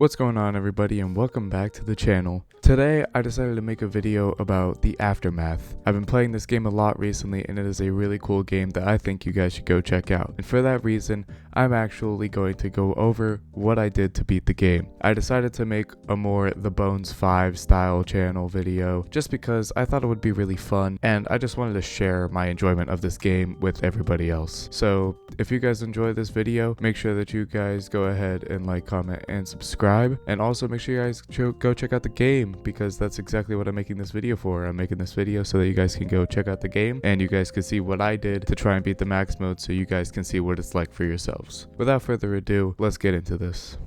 What's going on, everybody, and welcome back to the channel. Today I decided to make a video about the Aftermath. I've been playing this game a lot recently and it is a really cool game that I think you guys should go check out. And for that reason, I'm actually going to go over what I did to beat the game. I decided to make a more The Bones 5 style channel video just because I thought it would be really fun and I just wanted to share my enjoyment of this game with everybody else. So if you guys enjoy this video, make sure that you guys go ahead and like, comment, and subscribe. And also make sure you guys go check out the game, because that's exactly what I'm making this video for. I'm making this video so that you guys can go check out the game and you guys can see what I did to try and beat the max mode, so you guys can see what it's like for yourselves. Without further ado, let's get into this.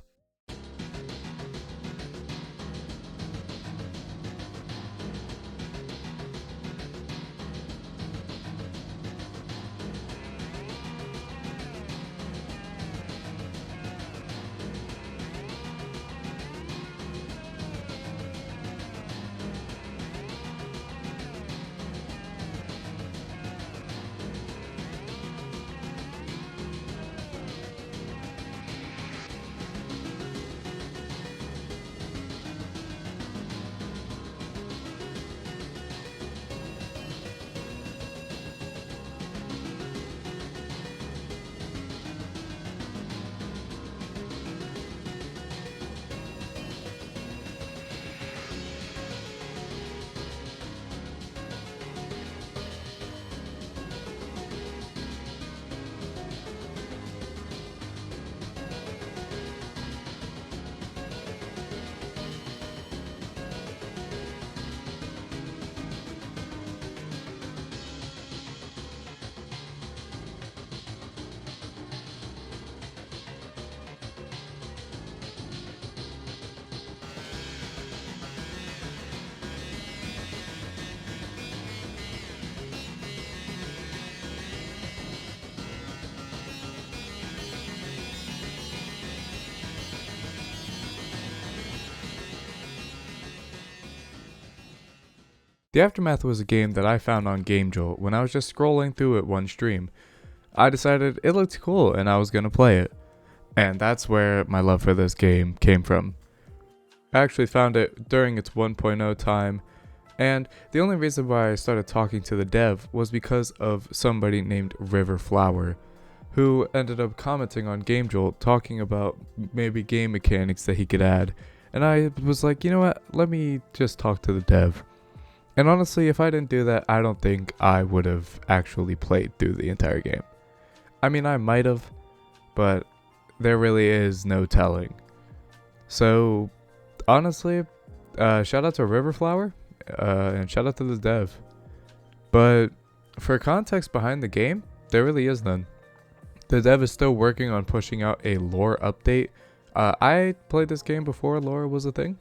The Aftermath was a game that I found on GameJolt when I was just scrolling through it one stream. I decided it looked cool and I was going to play it. And that's where my love for this game came from. I actually found it during its 1.0 time, and the only reason why I started talking to the dev was because of somebody named Riverflower, who ended up commenting on GameJolt talking about maybe game mechanics that he could add. And I was like, you know what, let me just talk to the dev. And honestly, if I didn't do that, I don't think I would have actually played through the entire game. I mean, I might have, but there really is no telling. So, honestly, shout out to Riverflower, and shout out to the dev. But for context behind the game, there really is none. The dev is still working on pushing out a lore update. I played this game before lore was a thing,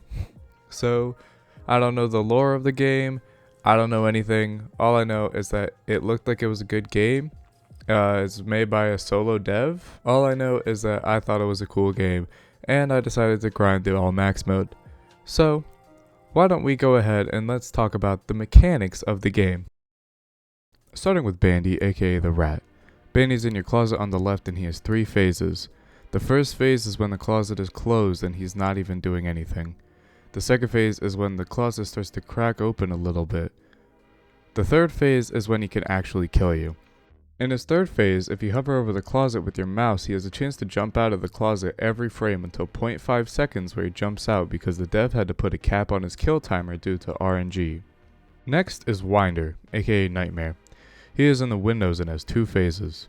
so I don't know the lore of the game. I don't know anything. All I know is that it looked like it was a good game. It's made by a solo dev. All I know is that I thought it was a cool game, and I decided to grind through all max mode. So, why don't we go ahead and let's talk about the mechanics of the game. Starting with Bandy, aka the rat. Bandy's in your closet on the left and he has 3 phases. The first phase is when the closet is closed and he's not even doing anything. The second phase is when the closet starts to crack open a little bit. The third phase is when he can actually kill you. In his third phase, if you hover over the closet with your mouse, he has a chance to jump out of the closet every frame until 0.5 seconds where he jumps out because the dev had to put a cap on his kill timer due to RNG. Next is Winder, aka Nightmare. He is in the windows and has 2 phases.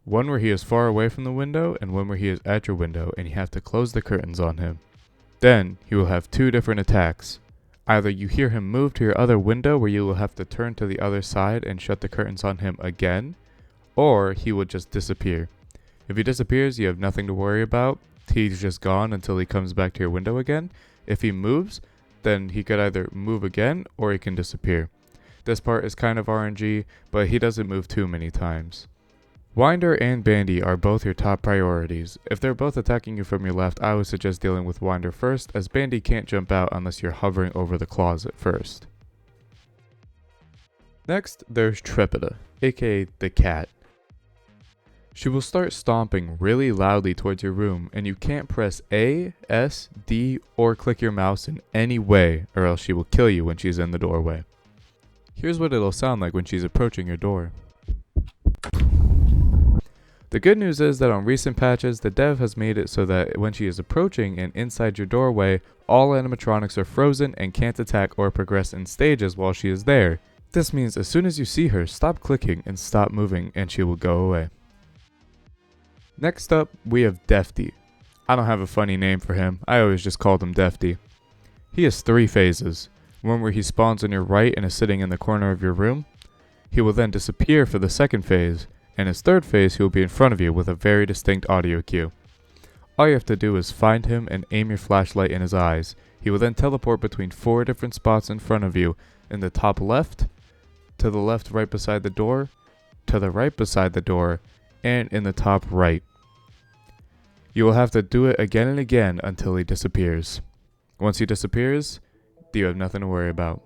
One where he is far away from the window and one where he is at your window and you have to close the curtains on him. Then, he will have 2 different attacks. Either you hear him move to your other window where you will have to turn to the other side and shut the curtains on him again, or he will just disappear. If he disappears, you have nothing to worry about. He's just gone until he comes back to your window again. If he moves, then he could either move again or he can disappear. This part is kind of RNG, but he doesn't move too many times. Winder and Bandy are both your top priorities. If they're both attacking you from your left, I would suggest dealing with Winder first, as Bandy can't jump out unless you're hovering over the closet first. Next, there's Trepida, aka the cat. She will start stomping really loudly towards your room, and you can't press A, S, D, or click your mouse in any way, or else she will kill you when she's in the doorway. Here's what it'll sound like when she's approaching your door. The good news is that on recent patches, the dev has made it so that when she is approaching and inside your doorway, all animatronics are frozen and can't attack or progress in stages while she is there. This means as soon as you see her, stop clicking and stop moving and she will go away. Next up, we have Defty. I don't have a funny name for him, I always just called him Defty. He has 3 phases, one where he spawns on your right and is sitting in the corner of your room. He will then disappear for the second phase, and his third phase he will be in front of you with a very distinct audio cue. All you have to do is find him and aim your flashlight in his eyes. He will then teleport between 4 different spots in front of you, in the top left, to the left right beside the door, to the right beside the door, and in the top right. You will have to do it again and again until he disappears. Once he disappears, you have nothing to worry about.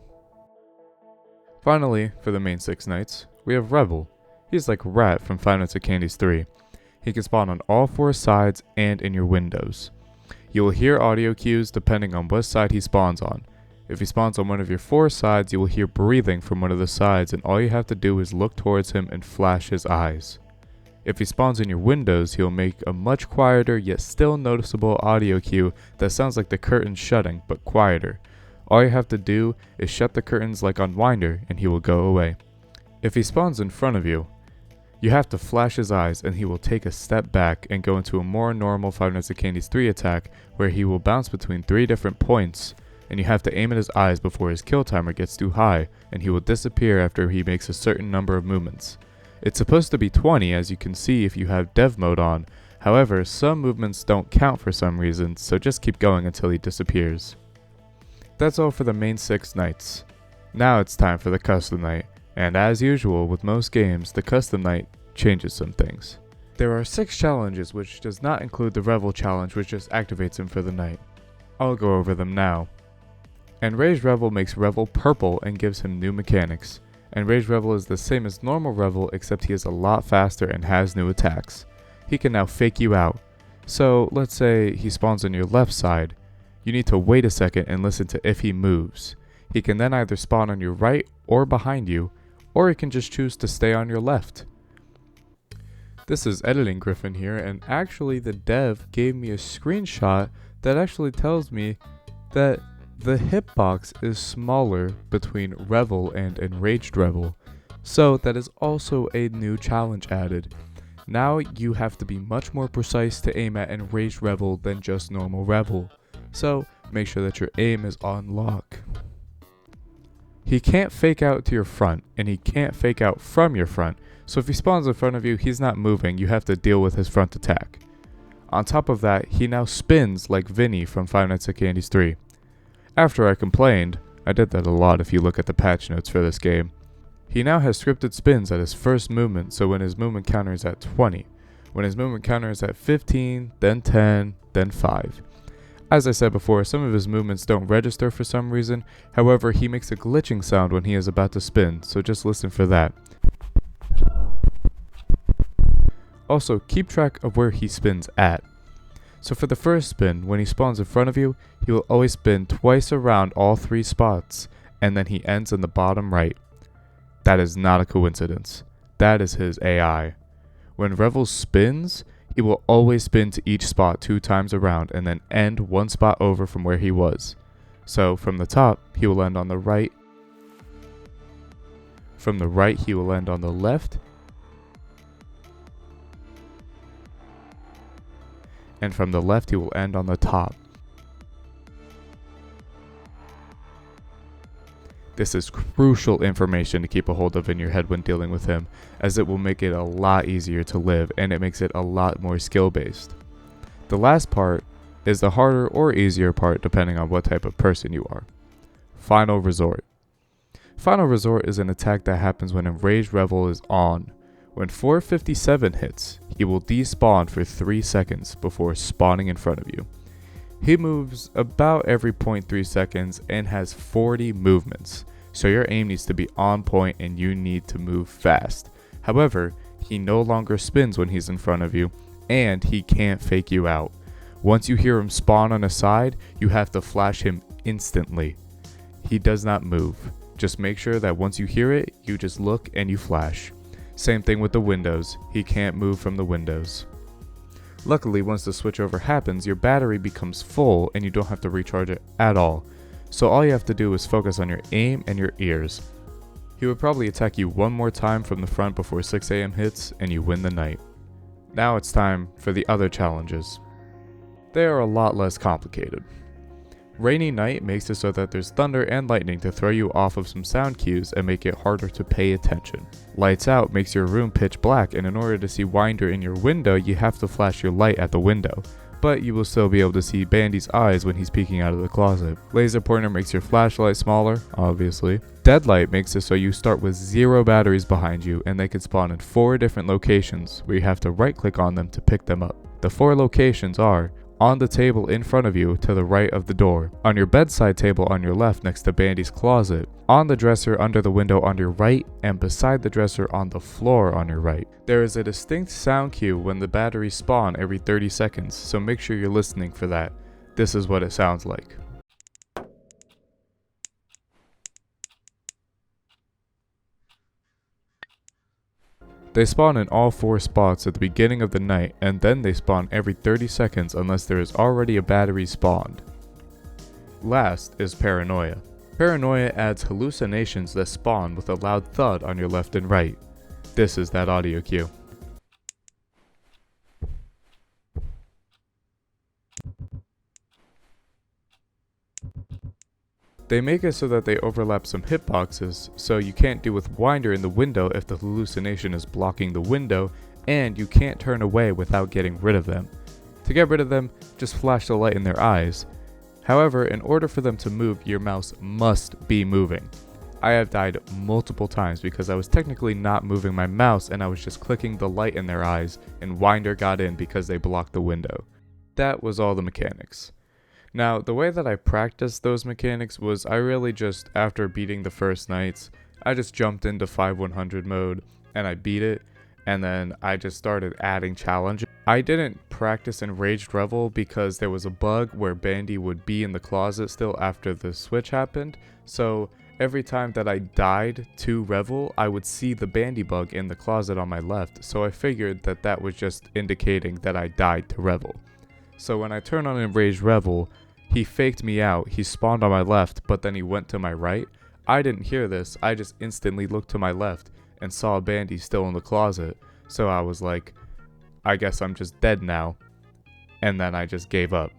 Finally, for the main 6 knights, we have Revel. He's like Rat from Five Nights at Candy's 3. He can spawn on all 4 sides and in your windows. You will hear audio cues depending on what side he spawns on. If he spawns on one of your 4 sides, you will hear breathing from one of the sides, and all you have to do is look towards him and flash his eyes. If he spawns in your windows, he'll make a much quieter yet still noticeable audio cue that sounds like the curtains shutting, but quieter. All you have to do is shut the curtains like on Winder and he will go away. If he spawns in front of you, you have to flash his eyes and he will take a step back and go into a more normal Five Nights at Candy's 3 attack where he will bounce between 3 different points, and you have to aim at his eyes before his kill timer gets too high, and he will disappear after he makes a certain number of movements. It's supposed to be 20, as you can see if you have dev mode on. However, some movements don't count for some reason, so just keep going until he disappears. That's all for the main 6 knights. Now it's time for the custom knight, and as usual with most games, the custom knight changes some things. There are 6 challenges, which does not include the Revel challenge, which just activates him for the night. I'll go over them now. Enraged Revel makes Revel purple and gives him new mechanics. Enraged Revel is the same as normal Revel, except he is a lot faster and has new attacks. He can now fake you out. So let's say he spawns on your left side. You need to wait a second and listen to if he moves. He can then either spawn on your right or behind you, or he can just choose to stay on your left. This is Editing Griffin here, and actually the dev gave me a screenshot that actually tells me that the hitbox is smaller between Revel and Enraged Revel, so that is also a new challenge added. Now you have to be much more precise to aim at Enraged Revel than just normal Revel, so make sure that your aim is on lock. He can't fake out to your front, and he can't fake out from your front, so if he spawns in front of you, he's not moving, you have to deal with his front attack. On top of that, he now spins like Vinny from Five Nights at Candy's 3. After I complained, I did that a lot if you look at the patch notes for this game, he now has scripted spins at his first movement, so when his movement counter is at 20, when his movement counter is at 15, then 10, then 5. As I said before, some of his movements don't register for some reason, however he makes a glitching sound when he is about to spin, so just listen for that. Also, keep track of where he spins at. So for the first spin, when he spawns in front of you, he will always spin twice around all 3 spots, and then he ends in the bottom right. That is not a coincidence. That is his AI. When Revel spins, he will always spin to each spot 2 times around and then end 1 spot over from where he was. So from the top, he will end on the right. From the right, he will end on the left. And from the left, he will end on the top. This is crucial information to keep a hold of in your head when dealing with him, as it will make it a lot easier to live and it makes it a lot more skill based. The last part is the harder or easier part depending on what type of person you are. Final Resort. Final Resort is an attack that happens when Enraged Revel is on. When 457 hits, he will despawn for 3 seconds before spawning in front of you. He moves about every 0.3 seconds and has 40 movements, so your aim needs to be on point and you need to move fast. However, He no longer spins when he's in front of you, and he can't fake you out. Once you hear him spawn on a side, you have to flash him instantly. He does not move. Just make sure that once you hear it, you just look and you flash. Same thing with the windows. He can't move from the windows. Luckily, once the switchover happens, your battery becomes full and you don't have to recharge it at all. So all you have to do is focus on your aim and your ears. He would probably attack you one more time from the front before 6 AM hits and you win the night. Now it's time for the other challenges. They are a lot less complicated. Rainy night makes it so that there's thunder and lightning to throw you off of some sound cues and make it harder to pay attention. Lights out makes your room pitch black, and in order to see Winder in your window, you have to flash your light at the window. But you will still be able to see Bandy's eyes when he's peeking out of the closet. Laser pointer makes your flashlight smaller, obviously. Deadlight makes it so you start with 0 batteries behind you, and they can spawn in 4 different locations where you have to right click on them to pick them up. The 4 locations are on the table in front of you to the right of the door, on your bedside table on your left next to Bandy's closet, on the dresser under the window on your right, and beside the dresser on the floor on your right. There is a distinct sound cue when the batteries spawn every 30 seconds, so make sure you're listening for that. This is what it sounds like. They spawn in all 4 spots at the beginning of the night, and then they spawn every 30 seconds unless there is already a battery spawned. Last is Paranoia. Paranoia adds hallucinations that spawn with a loud thud on your left and right. This is that audio cue. They make it so that they overlap some hitboxes, so you can't deal with Winder in the window if the hallucination is blocking the window, and you can't turn away without getting rid of them. To get rid of them, just flash the light in their eyes. However, in order for them to move, your mouse must be moving. I have died multiple times because I was technically not moving my mouse and I was just clicking the light in their eyes, and Winder got in because they blocked the window. That was all the mechanics. Now, the way that I practiced those mechanics was I really just, after beating the first nights, I just jumped into 5100 mode and I beat it, and then I just started adding challenges. I didn't practice in Raged Revel because there was a bug where Bandy would be in the closet still after the switch happened, so every time that I died to Revel, I would see the Bandy bug in the closet on my left, so I figured that that was just indicating that I died to Revel. So when I turn on Enraged Revel, he faked me out. He spawned on my left, but then he went to my right. I didn't hear this. I just instantly looked to my left and saw Bandy still in the closet. So I was like, I guess I'm just dead now. And then I just gave up.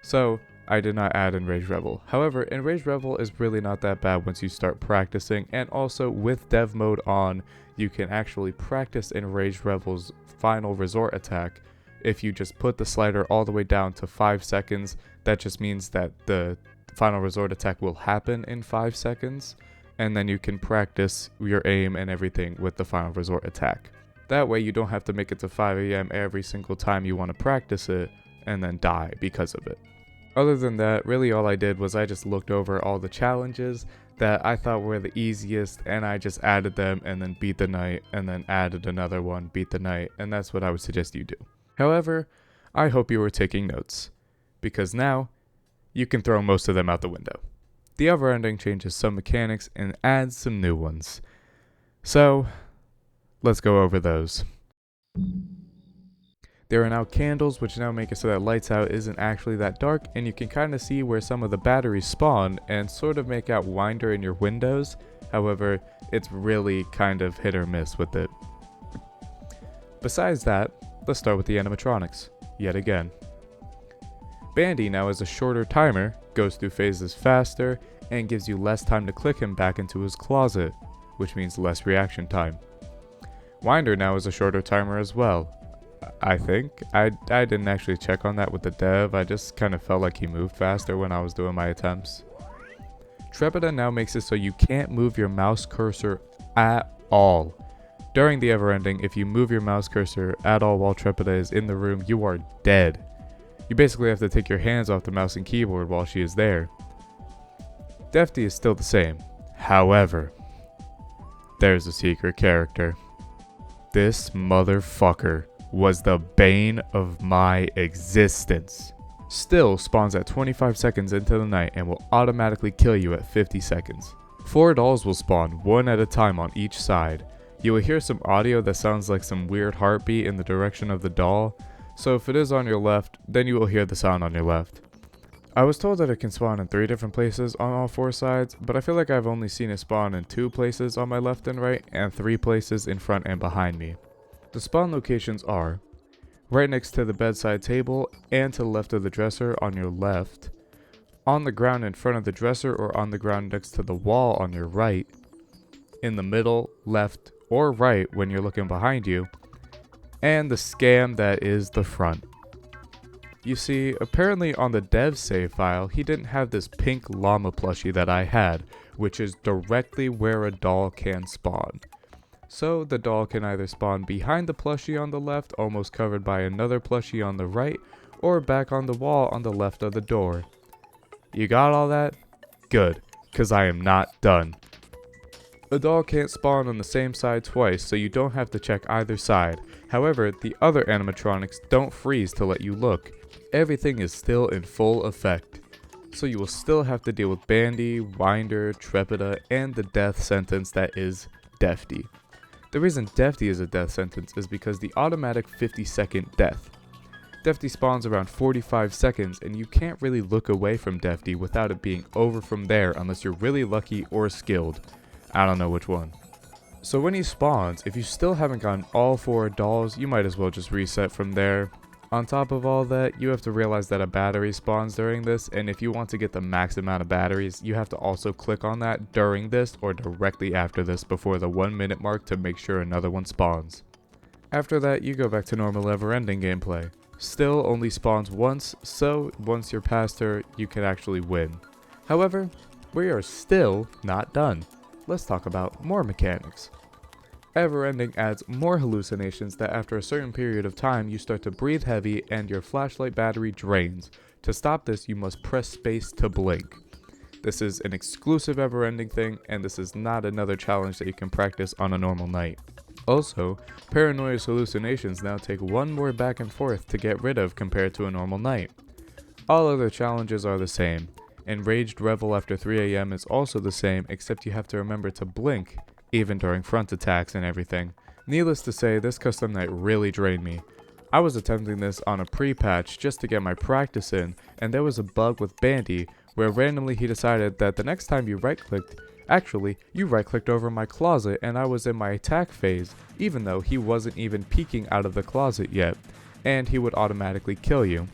So I did not add Enraged Revel. However, Enraged Revel is really not that bad once you start practicing. And also with dev mode on, you can actually practice Enraged Revel's final resort attack. If you just put the slider all the way down to 5 seconds, that just means that the final resort attack will happen in 5 seconds, and then you can practice your aim and everything with the final resort attack. That way you don't have to make it to 5 AM every single time you want to practice it, and then die because of it. Other than that, really all I did was I just looked over all the challenges that I thought were the easiest, and I just added them and then beat the night, and then added another one, beat the night, and that's what I would suggest you do. However, I hope you were taking notes, because now you can throw most of them out the window. The Everending changes some mechanics and adds some new ones. So, let's go over those. There are now candles, which now make it so that lights out isn't actually that dark, and you can kind of see where some of the batteries spawn and sort of make out Winder in your windows. However, it's really kind of hit or miss with it. Besides that, let's start with the animatronics, yet again. Bandy now has a shorter timer, goes through phases faster, and gives you less time to click him back into his closet, which means less reaction time. Winder now has a shorter timer as well. I think. I didn't actually check on that with the dev, I just kind of felt like he moved faster when I was doing my attempts. Trepida now makes it so you can't move your mouse cursor at all. During the Everending, if you move your mouse cursor at all while Trepida is in the room, you are dead. You basically have to take your hands off the mouse and keyboard while she is there. Defty is still the same. However, there's a secret character. This motherfucker was the bane of my existence. Still spawns at 25 seconds into the night and will automatically kill you at 50 seconds. 4 dolls will spawn one at a time on each side. You will hear some audio that sounds like some weird heartbeat in the direction of the doll, so if it is on your left, then you will hear the sound on your left. I was told that it can spawn in 3 different places on all 4 sides, but I feel like I've only seen it spawn in 2 places on my left and right, and 3 places in front and behind me. The spawn locations are right next to the bedside table and to the left of the dresser on your left, on the ground in front of the dresser or on the ground next to the wall on your right, in the middle, left, or right when you're looking behind you, and the scam that is the front. You see, apparently on the dev save file, he didn't have this pink llama plushie that I had, which is directly where a doll can spawn. So the doll can either spawn behind the plushie on the left, almost covered by another plushie on the right, or back on the wall on the left of the door. You got all that? Good, cause I am not done. A doll can't spawn on the same side twice, so you don't have to check either side. However, the other animatronics don't freeze to let you look. Everything is still in full effect. So you will still have to deal with Bandy, Winder, Trepida, and the death sentence that is Defty. The reason Defty is a death sentence is because the automatic 50-second death. Defty spawns around 45 seconds, and you can't really look away from Defty without it being over from there unless you're really lucky or skilled. I don't know which one. So when he spawns, if you still haven't gotten all 4 dolls, you might as well just reset from there. On top of all that, you have to realize that a battery spawns during this, and if you want to get the max amount of batteries, you have to also click on that during this or directly after this before the 1 minute mark to make sure another one spawns. After that, you go back to normal Everending gameplay. Still only spawns once, so once you're past her, you can actually win. However, we are still not done. Let's talk about more mechanics. Everending adds more hallucinations that after a certain period of time you start to breathe heavy and your flashlight battery drains. To stop this, you must press space to blink. This is an exclusive Everending thing, and this is not another challenge that you can practice on a normal night. Also, paranoia's hallucinations now take 1 more back and forth to get rid of compared to a normal night. All other challenges are the same. Enraged Revel after 3 AM is also the same, except you have to remember to blink, even during front attacks and everything. Needless to say, this custom night really drained me. I was attempting this on a pre-patch just to get my practice in, and there was a bug with Bandy where randomly he decided that the next time you right-clicked, actually, you right-clicked over my closet and I was in my attack phase, even though he wasn't even peeking out of the closet yet, and he would automatically kill you.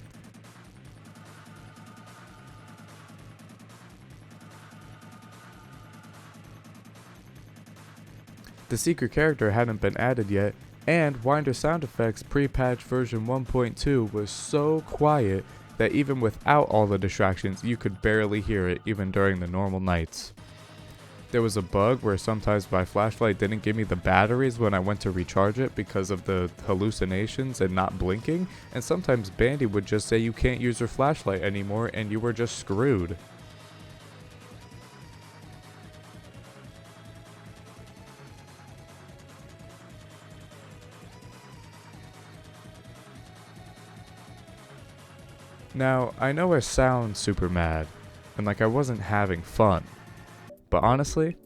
The secret character hadn't been added yet, and Winder sound effects pre-patch version 1.2 was so quiet that even without all the distractions, you could barely hear it even during the normal nights. There was a bug where sometimes my flashlight didn't give me the batteries when I went to recharge it because of the hallucinations and not blinking, and sometimes Bandy would just say you can't use your flashlight anymore and you were just screwed. Now, I know I sound super mad, and like I wasn't having fun, but honestly,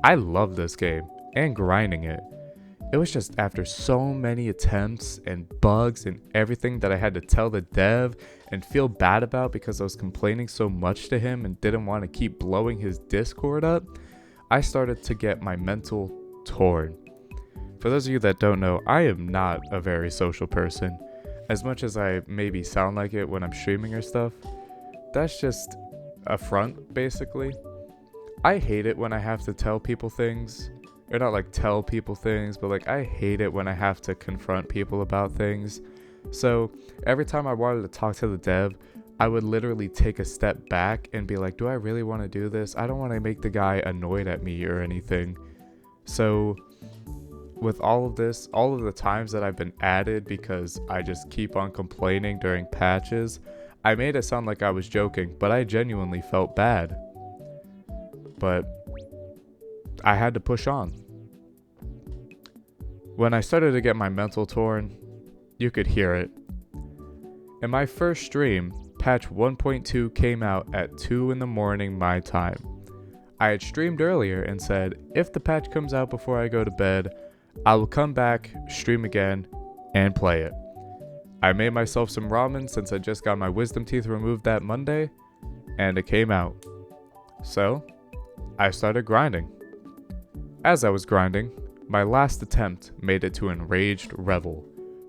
I love this game, and grinding it. It was just after so many attempts and bugs and everything that I had to tell the dev and feel bad about because I was complaining so much to him and didn't want to keep blowing his Discord up, I started to get my mental torn. For those of you that don't know, I am not a very social person. As much as I maybe sound like it when I'm streaming or stuff, that's just a front, basically. I hate it when I have to tell people things, or not like tell people things, but like I hate it when I have to confront people about things. So every time I wanted to talk to the dev, I would literally take a step back and be like, do I really want to do this? I don't want to make the guy annoyed at me or anything. So with all of this, all of the times that I've been added because I just keep on complaining during patches, I made it sound like I was joking, but I genuinely felt bad. But I had to push on. When I started to get my mental torn, you could hear it. In my first stream, patch 1.2 came out at 2 in the morning my time. I had streamed earlier and said, if the patch comes out before I go to bed, I will come back, stream again, and play it. I made myself some ramen since I just got my wisdom teeth removed that Monday, and it came out. So, I started grinding. As I was grinding, my last attempt made it to Enraged Rebel.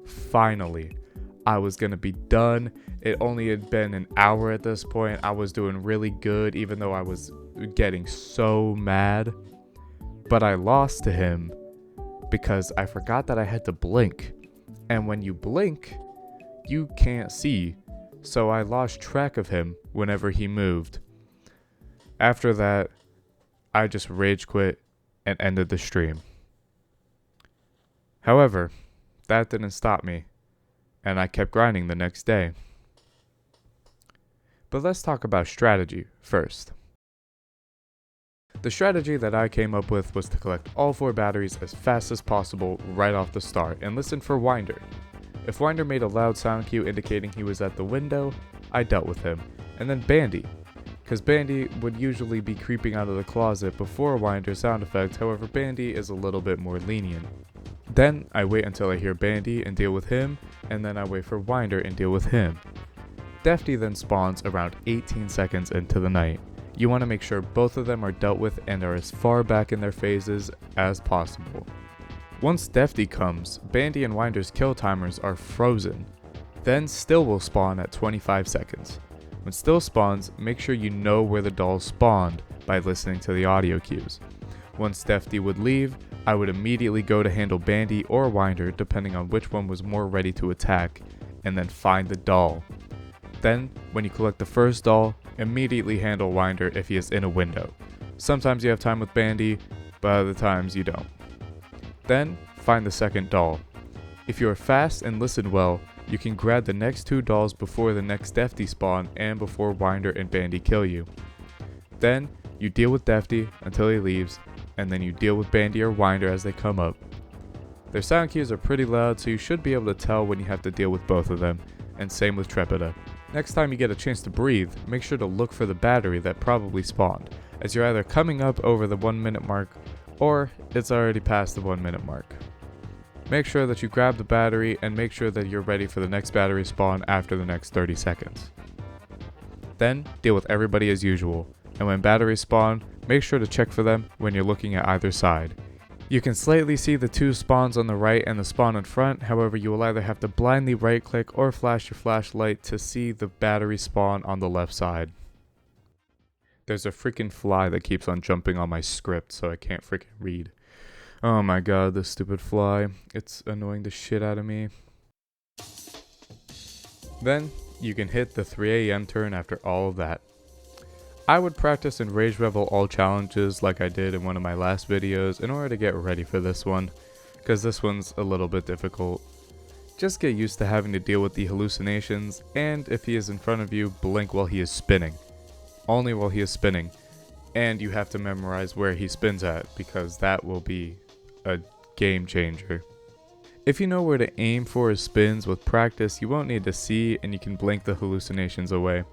Finally, I was gonna be done. It only had been an hour at this point. I was doing really good even though I was getting so mad. But I lost to him because I forgot that I had to blink. And when you blink, you can't see. So I lost track of him whenever he moved. After that, I just rage quit and ended the stream. However, that didn't stop me, and I kept grinding the next day. But let's talk about strategy first. The strategy that I came up with was to collect all 4 batteries as fast as possible right off the start and listen for Winder. If Winder made a loud sound cue indicating he was at the window, I dealt with him. And then Bandy, because Bandy would usually be creeping out of the closet before Winder's sound effect, however Bandy is a little bit more lenient. Then I wait until I hear Bandy and deal with him, and then I wait for Winder and deal with him. Defty then spawns around 18 seconds into the night. You want to make sure both of them are dealt with and are as far back in their phases as possible. Once Defty comes, Bandy and Winder's kill timers are frozen. Then Still will spawn at 25 seconds. When Still spawns, make sure you know where the dolls spawned by listening to the audio cues. Once Defty would leave, I would immediately go to handle Bandy or Winder depending on which one was more ready to attack, and then find the doll. Then, when you collect the first doll, immediately handle Winder if he is in a window. Sometimes you have time with Bandy, but other times you don't. Then, find the second doll. If you are fast and listen well, you can grab the next 2 dolls before the next Defty spawn and before Winder and Bandy kill you. Then, you deal with Defty until he leaves, and then you deal with Bandy or Winder as they come up. Their sound cues are pretty loud, so you should be able to tell when you have to deal with both of them, and same with Trepida. Next time you get a chance to breathe, make sure to look for the battery that probably spawned, as you're either coming up over the 1 minute mark, or it's already past the 1 minute mark. Make sure that you grab the battery and make sure that you're ready for the next battery spawn after the next 30 seconds. Then, deal with everybody as usual, and when batteries spawn, make sure to check for them when you're looking at either side. You can slightly see the 2 spawns on the right and the spawn in front, however you will either have to blindly right click or flash your flashlight to see the battery spawn on the left side. There's a freaking fly that keeps on jumping on my script so I can't freaking read. Oh my god, this stupid fly. It's annoying the shit out of me. Then, you can hit the 3 AM turn after all of that. I would practice Enraged Rebel all challenges like I did in one of my last videos in order to get ready for this one, because this one's a little bit difficult. Just get used to having to deal with the hallucinations, and if he is in front of you, blink while he is spinning. Only while he is spinning. And you have to memorize where he spins at, because that will be a game changer. If you know where to aim for his spins with practice, you won't need to see and you can blink the hallucinations away.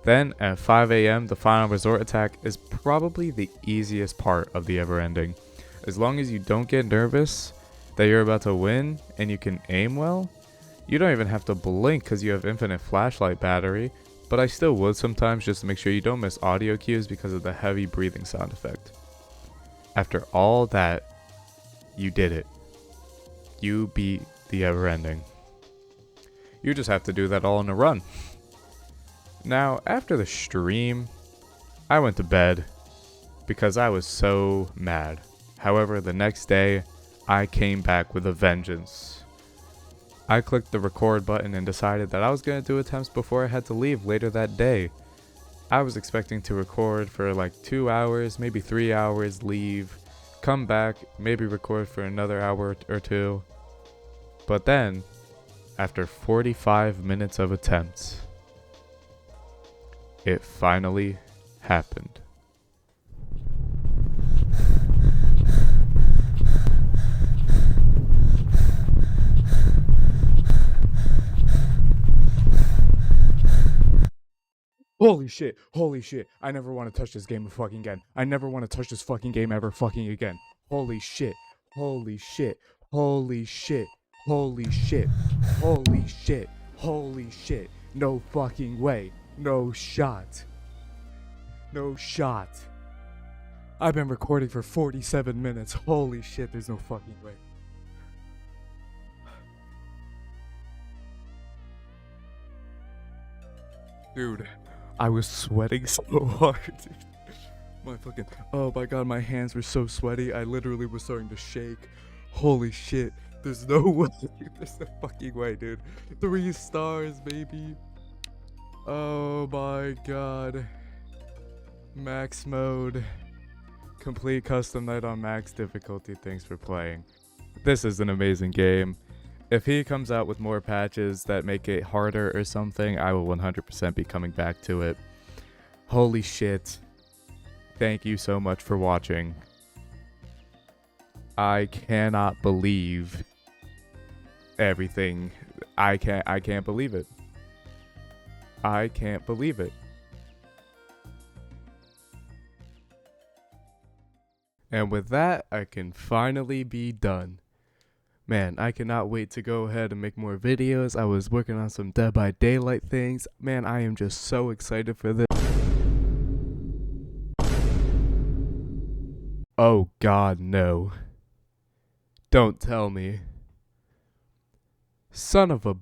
Then, at 5 AM, the final resort attack is probably the easiest part of the Everending. As long as you don't get nervous that you're about to win and you can aim well, you don't even have to blink because you have infinite flashlight battery, but I still would sometimes just to make sure you don't miss audio cues because of the heavy breathing sound effect. After all that, you did it. You beat the Everending. You just have to do that all in a run. Now, after the stream, I went to bed because I was so mad. However, the next day, I came back with a vengeance. I clicked the record button and decided that I was going to do attempts before I had to leave later that day. I was expecting to record for like 2 hours, maybe 3 hours, leave, come back, maybe record for another hour or 2. But then, after 45 minutes of attempts, it finally happened. Holy shit, holy shit. I never want to touch this game fucking again. I never want to touch this fucking game ever fucking again. Holy shit, holy shit, holy shit, holy shit, holy shit, holy shit. No fucking way. No shot. No shot. I've been recording for 47 minutes. Holy shit, there's no fucking way. Dude, I was sweating so hard, dude. Oh my god, my hands were so sweaty. I literally was starting to shake. Holy shit, there's no way. There's no fucking way, dude. 3 stars, baby. Oh my god. Max mode. Complete custom night on max difficulty. Thanks for playing. This is an amazing game. If he comes out with more patches that make it harder or something, I will 100% be coming back to it. Holy shit. Thank you so much for watching. I cannot believe everything. I can't believe it. I can't believe it. And with that, I can finally be done. Man, I cannot wait to go ahead and make more videos. I was working on some Dead by Daylight things. Man, I am just so excited for this. Oh god, no. Don't tell me. Son of a